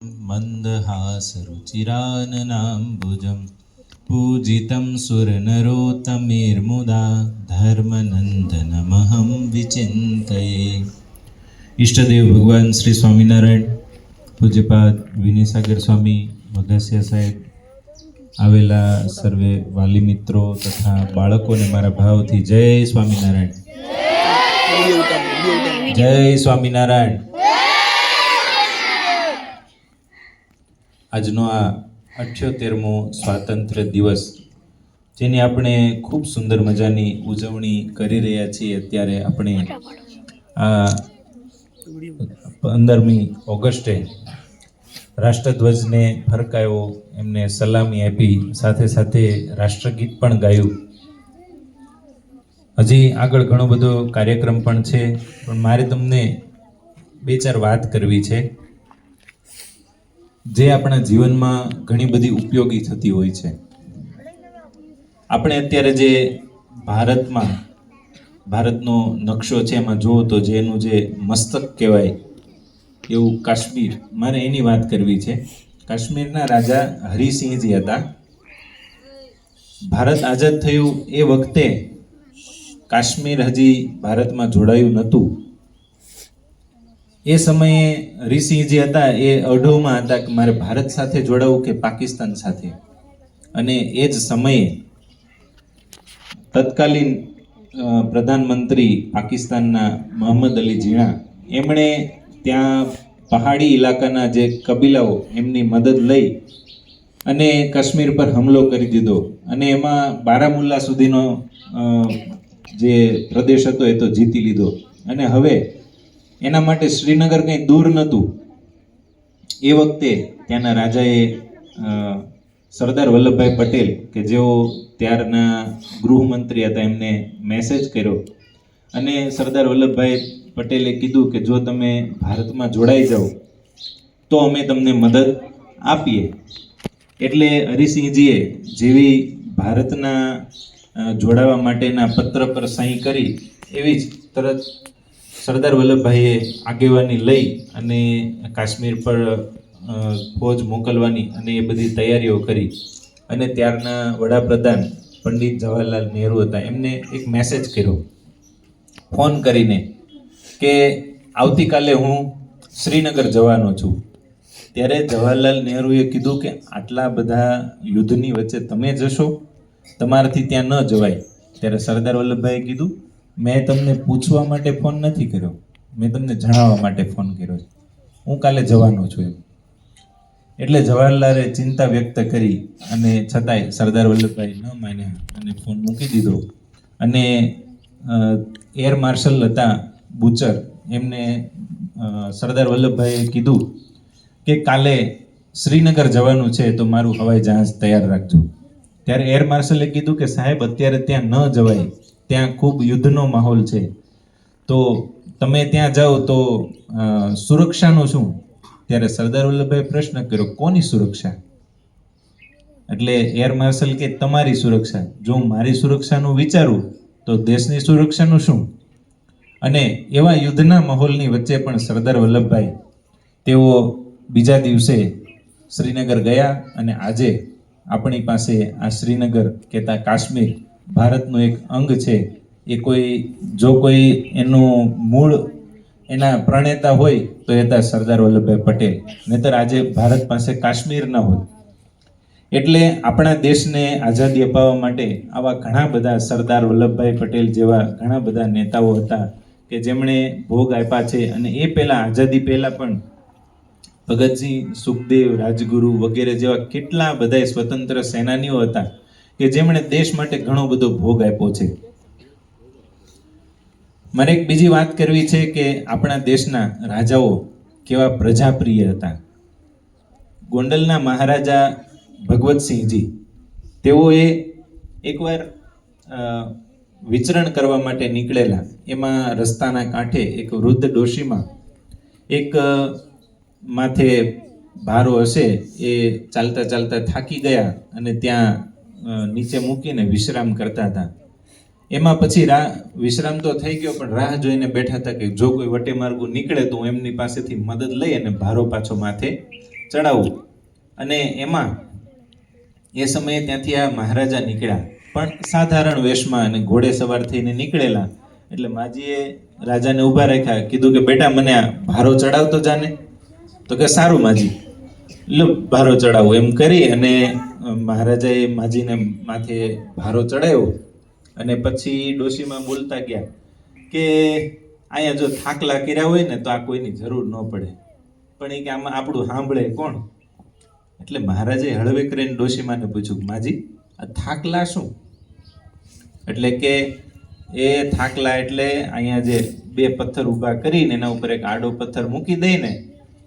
मन्दहासरुचिराननाम्बुजं पूजितं सुरनरोत्तमेर्मुदा धर्मनन्दनमहं विचिन्तये। ઈષ્ટદેવ ભગવાન શ્રી સ્વામિનારાયણ, પૂજ્યપાદ વિનયસાગર સ્વામી વઘાસિયા સાહેબ, આવેલા સર્વે વાલી મિત્રો તથા બાળકોને મારા ભાવથી જય સ્વામિનારાયણ, જય સ્વામિનારાયણ। આજનો આ 78મો સ્વાતંત્ર્ય દિવસ, જેની આપણે ખૂબ સુંદર મજાની ઉજવણી કરી રહ્યા છીએ, અત્યારે આપણે આ 15મી ઓગસ્ટે રાષ્ટ્રધ્વજને ફરકાયો, એમને સલામી આપી, સાથે સાથે રાષ્ટ્રગીત પણ ગાયું। હજી આગળ ઘણો બધો કાર્યક્રમ પણ છે, પણ મારે તમને બે ચાર વાત કરવી છે જે આપણા જીવનમાં ઘણી બધી ઉપયોગી થતી હોય છે। આપણે અત્યારે જે ભારતનો નકશો છે, એમાં જુઓ તો જે એનું જે મસ્તક કહેવાય એવું કાશ્મીર, મારે એની વાત કરવી છે। કાશ્મીરના રાજા હરિસિંહજી હતા। ભારત આઝાદ થયું એ વખતે કાશ્મીર હજી ભારતમાં જોડાયું નહોતું। એ સમયે હરિસિંહજી હતા એ અઢોમાં હતા કે મારે ભારત સાથે જોડાવું કે પાકિસ્તાન સાથે। અને એ જ સમયે તત્કાલીન પ્રધાનમંત્રી પાકિસ્તાનના મોહમ્મદ અલી જીણા, એમણે ત્યાં પહાડી ઇલાકાના જે કબીલાઓ એમની મદદ લઈ અને કાશ્મીર પર હુમલો કરી દીધો, અને એમાં બારામુલ્લા સુધીનો જે પ્રદેશ હતો એ તો જીતી લીધો। અને હવે એના માટે શ્રીનગર કંઈ દૂર નહોતું। એ વખતે ત્યાંના રાજાએ સરદાર વલ્લભભાઈ પટેલ, કે જેઓ ત્યારના ગૃહમંત્રી હતા, એમને મેસેજ કર્યો અને સરદાર વલ્લભભાઈ પટેલે કીધું કે જો તમે ભારતમાં જોડાઈ જાઓ તો અમે તમને મદદ આપીએ। એટલે હરિસિંહજીએ જેવી ભારતના જોડાવા માટેના પત્ર પર સહી કરી, એવી જ તરત સરદાર વલ્લભભાઈએ આગેવાની લઈ અને કાશ્મીર પર ફોજ મોકલવાની અને એ બધી તૈયારીઓ કરી। અને ત્યારના વડાપ્રધાન પંડિત જવાહરલાલ નહેરુ હતા, એમને એક મેસેજ કર્યો ફોન કરીને કે આવતીકાલે હું શ્રીનગર જવાનો છું। ત્યારે જવાહરલાલ નહેરુએ કીધું કે આટલા બધા યુદ્ધની વચ્ચે તમે જશો, તમારાથી ત્યાં ન જવાય। ત્યારે સરદાર વલ્લભભાઈએ કીધું મેં તમને પૂછવા માટે ફોન નથી કર્યો, મેં તમને જણાવવા માટે ફોન કર્યો છે, હું કાલે જવાનો છું એમ। એટલે જવાહરલાલે ચિંતા વ્યક્ત કરી, અને છતાંય સરદાર વલ્લભભાઈ ન માન્યા અને ફોન મૂકી દીધો। અને એર માર્શલ હતા બુચર, એમને સરદાર વલ્લભભાઈએ કીધું કે કાલે શ્રીનગર જવાનું છે તો મારું હવાઈ જહાજ તૈયાર રાખજો। ત્યારે એર માર્શલે કીધું કે સાહેબ અત્યારે ત્યાં ન જવાય, ત્યાં ખૂબ યુદ્ધનો માહોલ છે, તો તમે ત્યાં જાઓ તો સુરક્ષાનું શું? ત્યારે સરદાર વલ્લભભાઈએ પ્રશ્ન કર્યો કોની સુરક્ષા? એટલે એર માર્શલ કે તમારી સુરક્ષા। જો હું મારી સુરક્ષાનું વિચારું તો દેશની સુરક્ષાનું શું? અને એવા યુદ્ધના માહોલની વચ્ચે પણ સરદાર વલ્લભભાઈ તેઓ બીજા દિવસે શ્રીનગર ગયા, અને આજે આપણી પાસે આ શ્રીનગર કહેતા કાશ્મીર ભારતનું એક અંગ છે। એ જો કોઈ એનું મૂળ એના પ્રણેતા હોય તો એ હતા સરદાર વલ્લભભાઈ પટેલ, નહીતર આજે ભારત પાસે કાશ્મીર ન હોય। એટલે આપણા દેશને આઝાદી અપાવવા માટે આવા ઘણા બધા સરદાર વલ્લભભાઈ પટેલ જેવા ઘણા બધા નેતાઓ હતા કે જેમણે ભોગ આપ્યા છે। અને એ પહેલાં આઝાદી પહેલાં પણ ભગતસિંહ, સુખદેવ, રાજગુરુ વગેરે જેવા કેટલા બધા સ્વતંત્ર સેનાનીઓ હતા કે જેમણે દેશ માટે ઘણો બધો ભોગ આપ્યો છે। મારે એક બીજી વાત કરવી છે કે આપણા દેશના રાજાઓ કેવા પ્રજાપ્રિય હતા। ગોંડલના મહારાજા ભગવતસિંહજી, તેઓએ એકવાર વિચરણ કરવા માટે નીકળેલા, એમાં રસ્તાના કાંઠે એક વૃદ્ધ ડોશીમાં એક માથે ભારો હશે, એ ચાલતા ચાલતા થાકી ગયા અને ત્યાં નીચે મૂકીને વિશ્રામ કરતા હતા। એમાં પછી વિશ્રામ તો થઈ ગયો, પણ રાહ જોઈને બેઠા હતા કે જો કોઈ વટે માર્ગું નીકળે તો હું એમની પાસેથી મદદ લઈ અને ભારો પાછો માથે ચડાવવું. અને એમાં એ સમયે ત્યાંથી આ મહારાજા નીકળ્યા, પણ સાધારણ વેશમાં, અને ઘોડે સવાર થઈને નીકળેલા. એટલે માજીએ રાજાને ઊભા રાખ્યા, કીધું કે બેટા મને આ ભારો ચડાવતો જાને. તો કે સારું માજી, લો ભારો ચડાવો એમ કરી અને મહારાજાએ માજીને માથે ભારો ચડાવ્યો. અને પછી ડોશીમાં બોલતા ગયા કે અહીંયા જો થાકલા કર્યા હોય ને તો આ કોઈની જરૂર ન પડે, પણ એ કે આમાં આપણું સાંભળે કોણ? એટલે મહારાજે હળવે કરીને ડોશીમાને પૂછ્યું, માજી આ થાકલા શું? એટલે કે એ થાકલા એટલે અહીંયા જે બે પથ્થર ઊભા કરીને એના ઉપર એક આડો પથ્થર મૂકી દઈને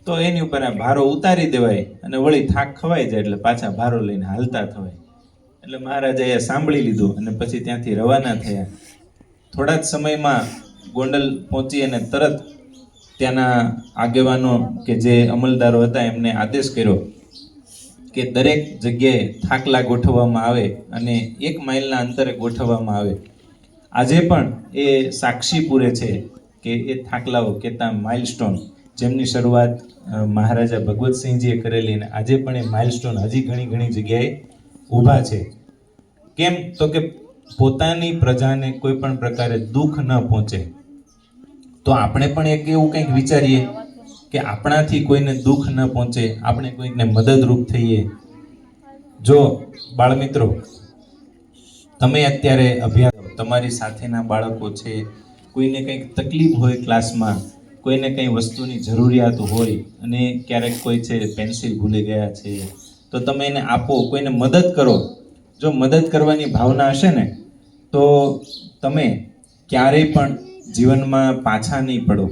તો એની ઉપર આ ભારો ઉતારી દેવાય અને વળી થાક ખવાઈ જાય એટલે પાછા ભારો લઈને હાલતા થવાય. એટલે મહારાજાએ સાંભળી લીધું અને પછી ત્યાંથી રવાના થયા. થોડા જ સમયમાં ગોંડલ પહોંચી અને તરત ત્યાંના આગેવાનો કે જે અમલદારો હતા એમને આદેશ કર્યો કે દરેક જગ્યાએ થાકલા ગોઠવવામાં આવે અને 1 માઇલના અંતરે ગોઠવવામાં આવે. આજે પણ એ સાક્ષી પૂરે છે કે એ થાકલાઓ કહેતા માઇલસ્ટોન, જેમની શરૂઆત મહારાજા ભગવતસિંહજીએ કરેલી, અને આજે પણ એ માઇલસ્ટોન હજી ઘણી ઘણી જગ્યાએ ઊભા છે. કેમ તો કે પોતાની પ્રજાને કોઈ પણ પ્રકારે દુઃખ ન પહોંચે. તો આપણે પણ એક એવું કંઈક વિચારીએ કે આપણાથી કોઈને દુઃખ ન પહોંચે, આપણે કોઈકને મદદરૂપ થઈએ. જો બાળમિત્રો, તમે અત્યારે અભ્યાસ, તમારી સાથેના બાળકો છે, કોઈને કંઈક તકલીફ હોય ક્લાસમાં, કોઈને કંઈ વસ્તુની જરૂરિયાત હોય અને ક્યારેક કોઈ છે પેન્સિલ ભૂલી ગયા છે, તો તમે એને આપો, કોઈને મદદ કરો. જો મદદ કરવાની ભાવના હશે ને તો તમે ક્યારેય પણ જીવનમાં પાછા નહીં પડો.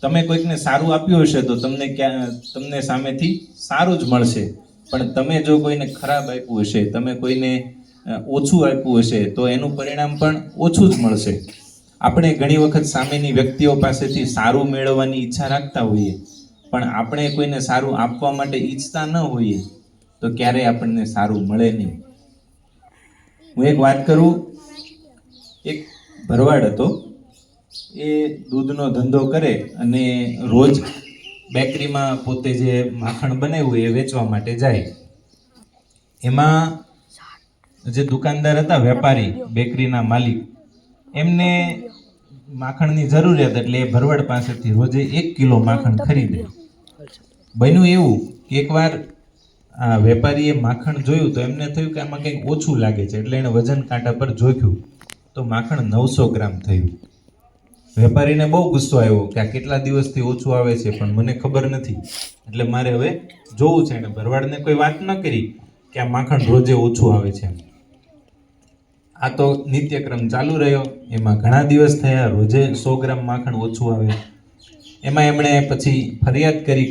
તમે કોઈકને સારું આપ્યું હશે તો તમને સામેથી સારું જ મળશે, પણ તમે જો કોઈને ખરાબ આપ્યું હશે, તમે કોઈને ઓછું આપ્યું હશે તો એનું પરિણામ પણ ઓછું જ મળશે. આપણે ઘણી વખત સામેની વ્યક્તિઓ પાસેથી સારું મેળવવાની ઈચ્છા રાખતા હોઈએ, પણ આપણે કોઈને સારું આપવા માટે ઈચ્છતા ન હોઈએ તો ક્યારેય આપણને સારું મળે નહીં. હું એક વાત કરું. એક ભરવાડ હતો, એ દૂધનો ધંધો કરે અને રોજ બેકરીમાં પોતે જે માખણ બનાવ્યું એ વેચવા માટે જાય. એમાં જે દુકાનદાર હતા, વેપારી, બેકરીના માલિક, એમને માખણની જરૂરિયાત એટલે એ ભરવાડ પાસેથી રોજે 1 કિલો માખણ ખરીદે. બન્યું એવું કે એકવાર આ વેપારીએ માખણ જોયું તો એમને થયું કે આમાં કંઈક ઓછું લાગે છે, એટલે એણે વજન કાંટા પર જોખ્યું તો માખણ 900 ગ્રામ થયું. વેપારીને બહુ ગુસ્સો આવ્યો કે આ કેટલા દિવસથી ઓછું આવે છે પણ મને ખબર નથી, એટલે મારે હવે જોવું છે. એને ભરવાડને કોઈ વાત ન કરી કે આ માખણ રોજે ઓછું આવે છે. આ તો નિત્યક્રમ ચાલુ રહ્યો. એમાં ઘણા દિવસ થયા, રોજે 100 ગ્રામ માખણ ઓછું આવે. એમાં એમણે પછી ફરિયાદ કરી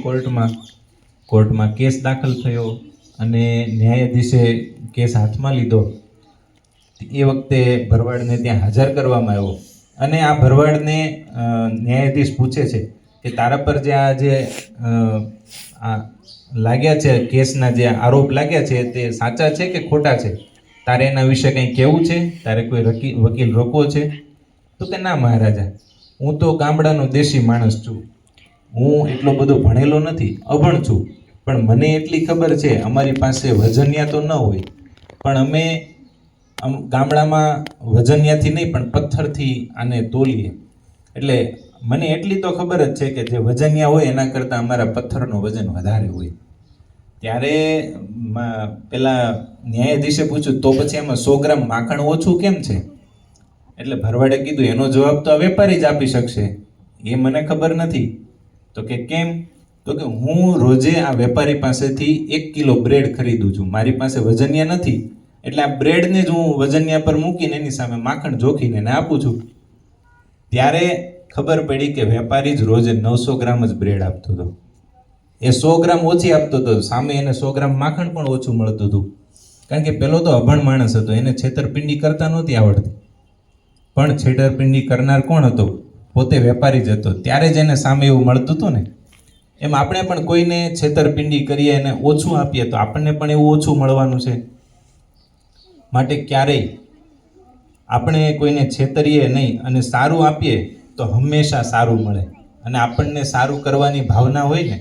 કોર્ટમાં કેસ દાખલ થયો અને ન્યાયાધીશે કેસ હાથમાં લીધો. એ વખતે ભરવાડને ત્યાં હાજર કરવામાં આવ્યો અને આ ભરવાડને ન્યાયાધીશ પૂછે છે કે તારા પર જે આ લાગ્યા છે, કેસના જે આરોપ લાગ્યા છે તે સાચા છે કે ખોટા છે? તારે એના વિશે કંઈ કહેવું છે? તારે કોઈ વકીલ રોકવો છે? તો કે ના મહારાજા, હું તો ગામડાનો દેશી માણસ છું, હું એટલો બધો ભણેલો નથી, અભણ છું, પણ મને એટલી ખબર છે અમારી પાસે વજનિયા તો ન હોય, પણ અમે ગામડામાં વજનિયાથી નહીં પણ પથ્થરથી આને તોલીએ. એટલે મને એટલી તો ખબર જ છે કે જે વજનિયા હોય એના કરતાં અમારા પથ્થરનો વજન વધારે હોય. ત્યારે પેલા ન્યાયાધીશે પૂછ્યું તો પછી એમાં 100 ગ્રામ માખણ ઓછું કેમ છે? એટલે ભરવાડે કીધું એનો જવાબ તો આ વેપારી જ આપી શકશે, એ મને ખબર નથી. તો કે કેમ? તો કે હું રોજે આ વેપારી પાસેથી 1 કિલો બ્રેડ ખરીદું છું, મારી પાસે વજનિયા નથી, એટલે આ બ્રેડને જ હું વજનિયા પર મૂકીને એની સામે માખણ જોખીને એને આપું છું. ત્યારે ખબર પડી કે વેપારી જ રોજે 900 ગ્રામ જ બ્રેડ આપતો હતો. એ 100 ગ્રામ ઓછી આપતો હતો, સામે એને 100 ગ્રામ માખણ પણ ઓછું મળતું હતું. કારણ કે પેલો તો અભણ માણસ હતો, એને છેતરપિંડી કરતા નહોતી આવડતી. પણ છેતરપિંડી કરનાર કોણ હતો? પોતે વેપારી જ હતો. ત્યારે જ એને સામે એવું મળતું હતું ને. એમ આપણે પણ કોઈને છેતરપિંડી કરીએ અને ઓછું આપીએ તો આપણને પણ એવું ઓછું મળવાનું છે. માટે ક્યારેય આપણે કોઈને છેતરીએ નહીં અને સારું આપીએ તો હંમેશા સારું મળે. અને આપણને સારું કરવાની ભાવના હોય ને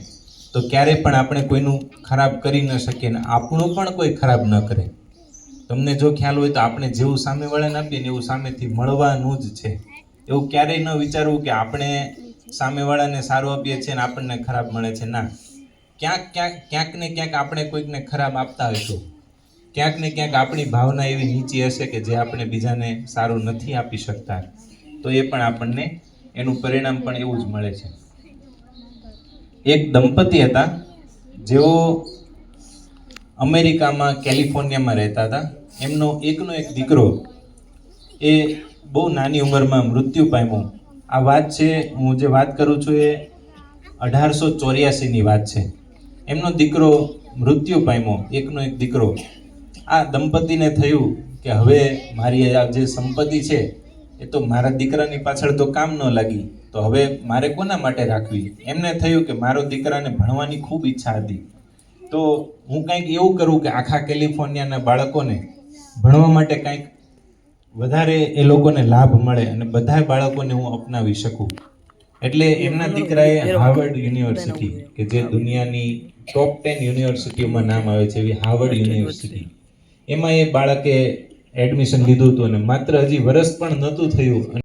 તો ક્યારેય પણ આપણે કોઈનું ખરાબ કરી ન શકીએ ને આપણું પણ કોઈ ખરાબ ન કરે. તમને જો ખ્યાલ હોય તો આપણે જેવું સામેવાળાને આપીએ ને એવું સામેથી મળવાનું જ છે. એવું ક્યારેય ન વિચારવું કે આપણે સામેવાળાને સારું આપીએ છીએ ને આપણને ખરાબ મળે છે. ના, ક્યાંક ને ક્યાંક આપણે કોઈકને ખરાબ આપતા હશું. ક્યાંક ને ક્યાંક આપણી ભાવના એવી નીચી હશે કે જે આપણે બીજાને સારું નથી આપી શકતા, તો એ પણ આપણને એનું પરિણામ પણ એવું જ મળે છે. એક દંપતી હતા જેઓ અમેરિકામાં કેલિફોર્નિયામાં રહેતા હતા. એમનો એકનો એક દીકરો એ બહુ નાની ઉંમરમાં મૃત્યુ પામ્યો. આ વાત છે, હું જે વાત કરું છું એ 1884ની વાત છે. એમનો દીકરો મૃત્યુ પામ્યો, એકનો એક દીકરો. આ દંપતીને થયું કે હવે મારી આ જે સંપત્તિ છે એ તો મારા દીકરાની પાછળ તો કામ ન લાગી, તો હવે મારે કોના માટે રાખવી. એમને થયું કે મારો દીકરાને ભણવાની ખૂબ ઈચ્છા હતી, તો હું કંઈક એવું કરું કે આખા કેલિફોર્નિયાના બાળકોને ભણવા માટે કંઈક વધારે એ લોકોને લાભ મળે અને બધા બાળકોને હું અપનાવી શકું. એટલે એમના દીકરાએ હાર્વર્ડ યુનિવર્સિટી, કે જે દુનિયાની ટોપ 10 યુનિવર્સિટીઓમાં નામ આવે છે એવી હાર્વર્ડ યુનિવર્સિટી, એમાં એ બાળકે એડમિશન લીધું હતું અને માત્ર હજી વર્ષ પણ નહોતું થયું